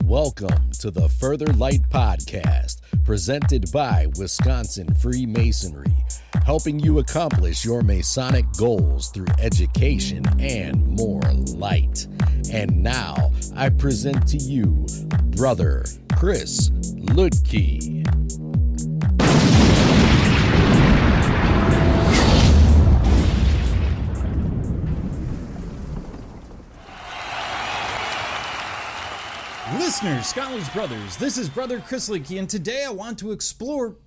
Welcome to the Further Light Podcast, presented by Wisconsin Freemasonry, helping you accomplish your Masonic goals through education and more light. And now, I present to you Brother Chris Ludke. Listeners, scholars, brothers, this is Brother Chris Ludke, and today I want to explore,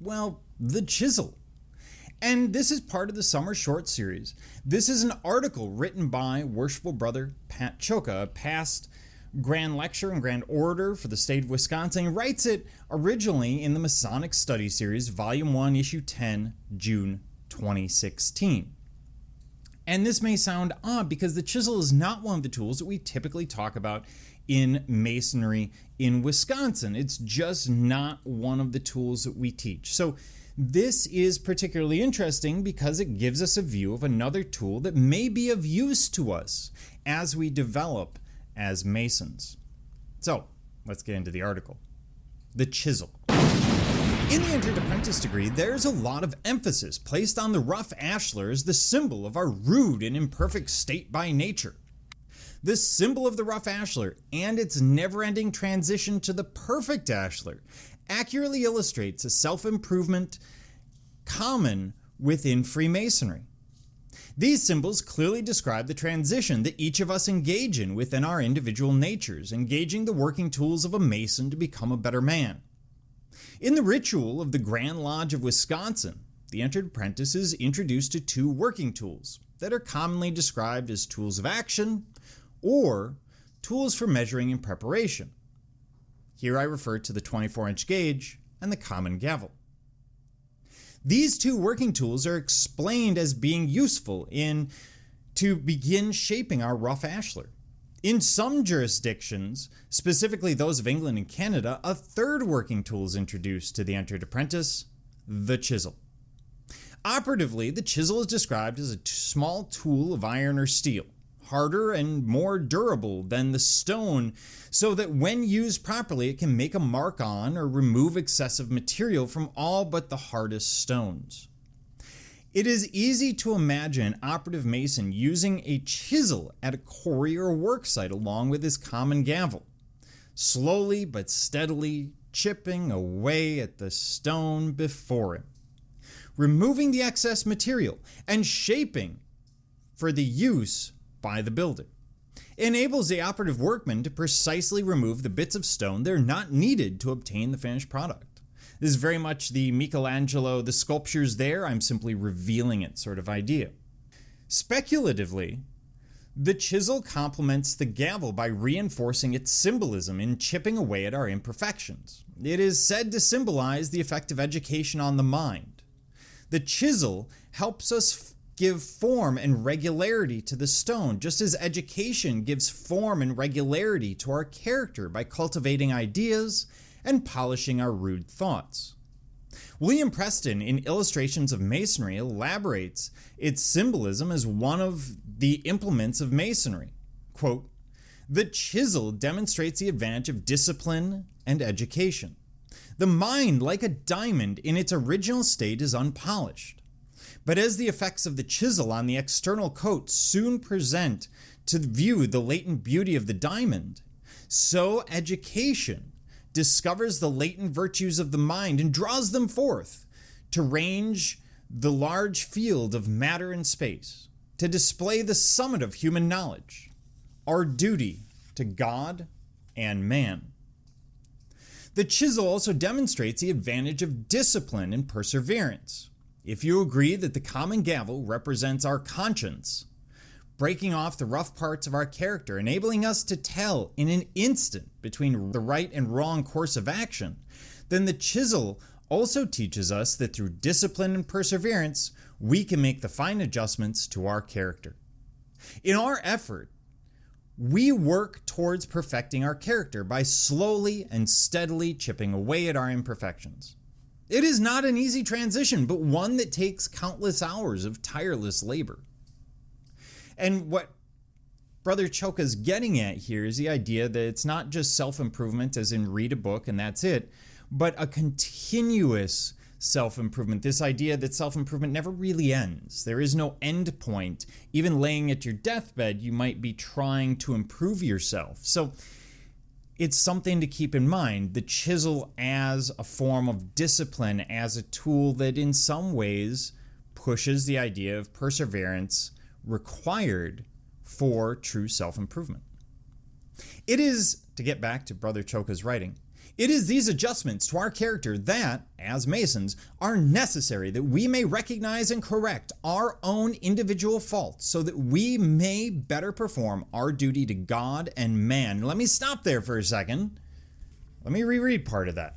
well, the Chisel. And this is part of the summer short series. This is an article written by Worshipful Brother Pat Cholka, a past Grand Lecturer and Grand Orator for the state of Wisconsin. He writes it originally in the Masonic Study Series, Volume 1, Issue 10, June 2016. And this may sound odd because the Chisel is not one of the tools that we typically talk about in Masonry in Wisconsin. It's just not one of the tools that we teach. So this is particularly interesting because it gives us a view of another tool that may be of use to us as we develop as Masons. So let's get into the article. The Chisel. In the entered apprentice degree, there's a lot of emphasis placed on the rough ashlar as the symbol of our rude and imperfect state by nature. The symbol of the rough ashlar and its never-ending transition to the perfect ashlar accurately illustrates a self-improvement common within Freemasonry. These symbols clearly describe the transition that each of us engage in within our individual natures, engaging the working tools of a Mason to become a better man. In the ritual of the Grand Lodge of Wisconsin, the entered apprentice is introduced to two working tools that are commonly described as tools of action or tools for measuring and preparation. Here I refer to the 24-inch gauge and the common gavel. These two working tools are explained as being useful to begin shaping our rough ashlar. In some jurisdictions, specifically those of England and Canada, a third working tool is introduced to the entered apprentice, the chisel. Operatively, the chisel is described as a small tool of iron or steel, harder and more durable than the stone, so that when used properly it can make a mark on or remove excessive material from all but the hardest stones. It is easy to imagine an operative Mason using a chisel at a quarry or work site along with his common gavel, slowly but steadily chipping away at the stone before him, removing the excess material and shaping for the use by the builder. It enables the operative workman to precisely remove the bits of stone that are not needed to obtain the finished product. This is very much the Michelangelo, the sculpture's there, I'm simply revealing it sort of idea. Speculatively, the chisel complements the gavel by reinforcing its symbolism in chipping away at our imperfections. It is said to symbolize the effect of education on the mind. The chisel helps us give form and regularity to the stone, just as education gives form and regularity to our character by cultivating ideas and polishing our rude thoughts. William Preston, in Illustrations of Masonry, elaborates its symbolism as one of the implements of Masonry. Quote, "The chisel demonstrates the advantage of discipline and education. The mind, like a diamond in its original state, is unpolished. But as the effects of the chisel on the external coat soon present to view the latent beauty of the diamond, so education discovers the latent virtues of the mind and draws them forth to range the large field of matter and space, to display the summit of human knowledge, our duty to God and man." The chisel also demonstrates the advantage of discipline and perseverance. If you agree that the common gavel represents our conscience, breaking off the rough parts of our character, enabling us to tell in an instant between the right and wrong course of action, then the chisel also teaches us that through discipline and perseverance, we can make the fine adjustments to our character. In our effort, we work towards perfecting our character by slowly and steadily chipping away at our imperfections. It is not an easy transition, but one that takes countless hours of tireless labor. And what Brother Cholka's getting at here is the idea that it's not just self-improvement as in read a book and that's it, but a continuous self-improvement. This idea that self-improvement never really ends. There is no end point. Even laying at your deathbed, you might be trying to improve yourself. So it's something to keep in mind. The chisel as a form of discipline, as a tool that in some ways pushes the idea of perseverance required for true self-improvement. It is, to get back to Brother Cholka's writing, it is these adjustments to our character that, as Masons, are necessary that we may recognize and correct our own individual faults so that we may better perform our duty to God and man. Let me stop there for a second. Let me reread part of that.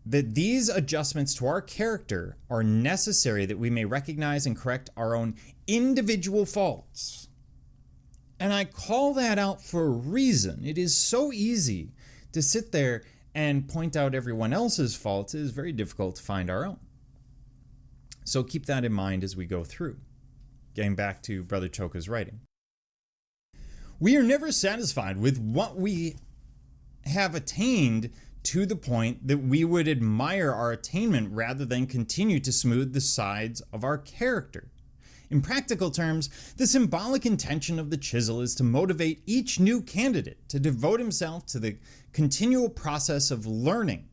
That these adjustments to our character are necessary that we may recognize and correct our own individual faults. And I call that out for a reason. It is so easy to sit there and point out everyone else's faults. It is very difficult to find our own. So keep that in mind as we go through. Getting back to Brother Cholka's writing. We are never satisfied with what we have attained to the point that we would admire our attainment rather than continue to smooth the sides of our character. In practical terms, the symbolic intention of the chisel is to motivate each new candidate to devote himself to the continual process of learning,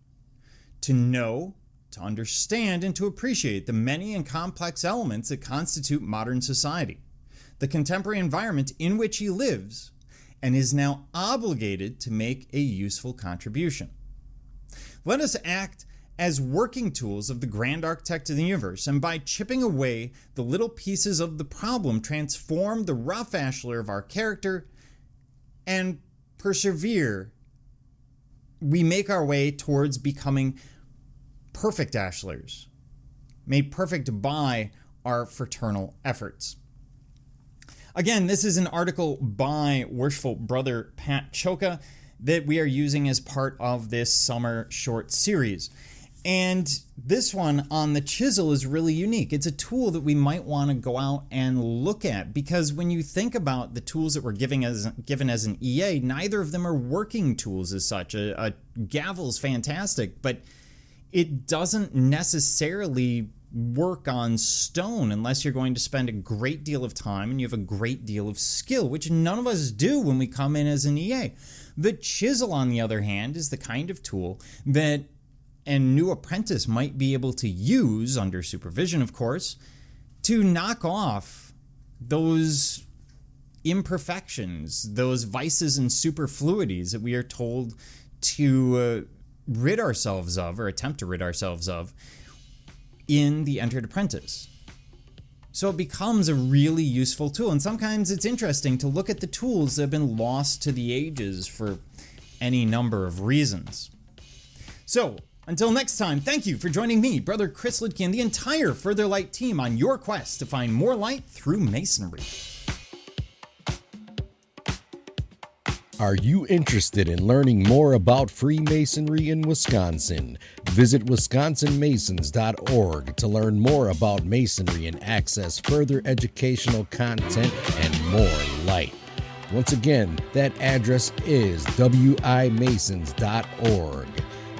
to know, to understand, and to appreciate the many and complex elements that constitute modern society, the contemporary environment in which he lives, and is now obligated to make a useful contribution. Let us act as working tools of the grand architect of the universe, and by chipping away the little pieces of the problem, transform the rough ashlar of our character and persevere. We make our way towards becoming perfect ashlars, made perfect by our fraternal efforts. Again, this is an article by Worshipful Brother Pat Cholka that we are using as part of this summer short series. And this one on the chisel is really unique. It's a tool that we might want to go out and look at, because when you think about the tools that we're given as an EA, neither of them are working tools as such. A gavel is fantastic, but it doesn't necessarily work on stone unless you're going to spend a great deal of time and you have a great deal of skill, which none of us do when we come in as an EA. The chisel, on the other hand, is the kind of tool that a new apprentice might be able to use, under supervision of course, to knock off those imperfections, those vices and superfluities that we are told to rid ourselves of, or attempt to rid ourselves of, in the Entered Apprentice. So it becomes a really useful tool, and sometimes it's interesting to look at the tools that have been lost to the ages for any number of reasons. So, until next time, thank you for joining me, Brother Chris Lidke, and the entire Further Light team on your quest to find more light through Masonry. Are you interested in learning more about Freemasonry in Wisconsin? Visit wisconsinmasons.org to learn more about Masonry and access further educational content and more light. Once again, that address is wimasons.org.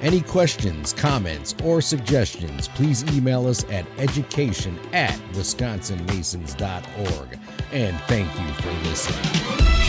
Any questions, comments, or suggestions, please email us at education@wisconsinmasons.org. And thank you for listening.